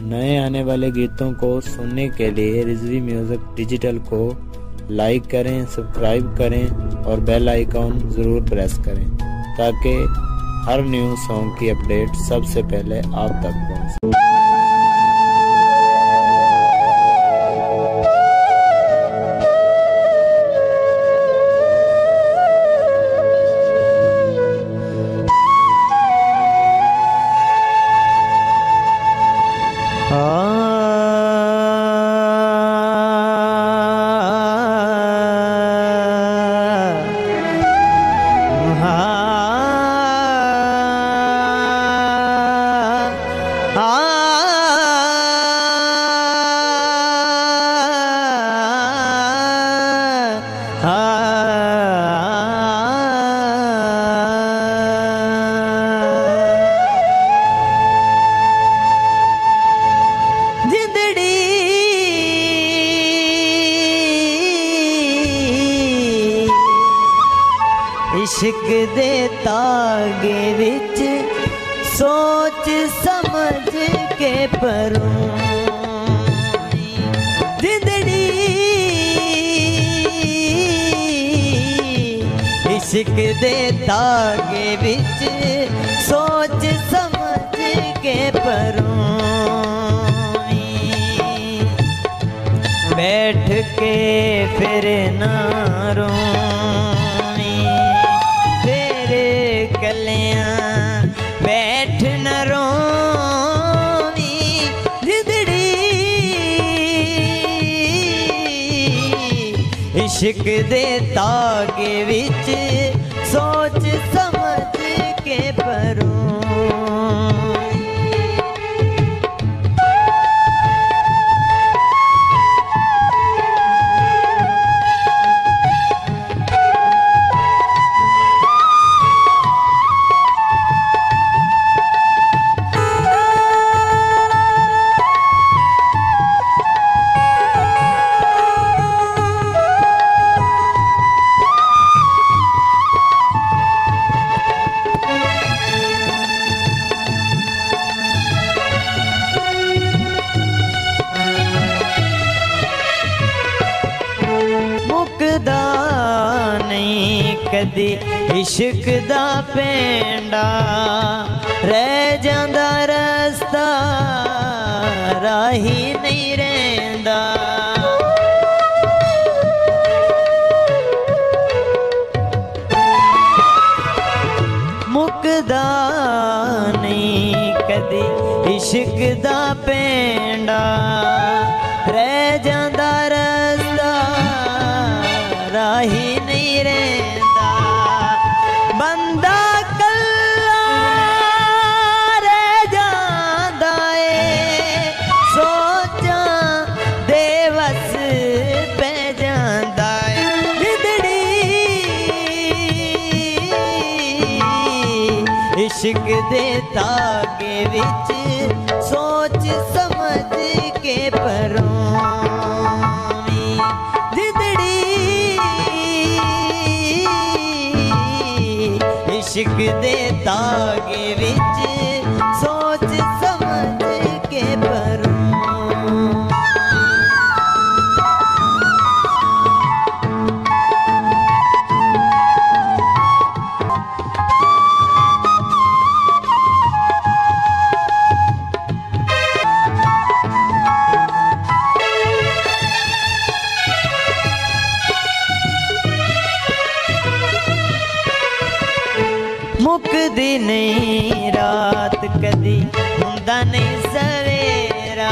नए आने वाले गीतों को सुनने के लिए रिजवी म्यूजिक डिजिटल को लाइक करें, सब्सक्राइब करें और बेल आइकॉन ज़रूर प्रेस करें ताकि हर न्यू सॉन्ग की अपडेट सबसे पहले आप तक पहुंचे। इश्क दे तागे विच सोच समझ के परूं जिंदड़ी। इश्क दे तागे विच सोच समझ के परूं बैठ के फिर ना रों बैठ न रोवी जिंदड़ी। इश्क दे तागे विच सोच समझ के परूं नहीं कदी इश्क दा पेंडा रह जांदा रस्ता राही नहीं रहिंदा। मुकदा नहीं कदी इश्क दा पेंडा रह जांदा रस्ता राही नहीं रहता। बंदा कल्ला रह जांदा है सोचा दे वस पै जांदा है जिंदड़ी। इश्क दे तागे विच सोच समझ के परूं इश्क दे तागे विच सोच समझ के परूं मुकदी नहीं रात कदी हुंदा नहीं सवेरा।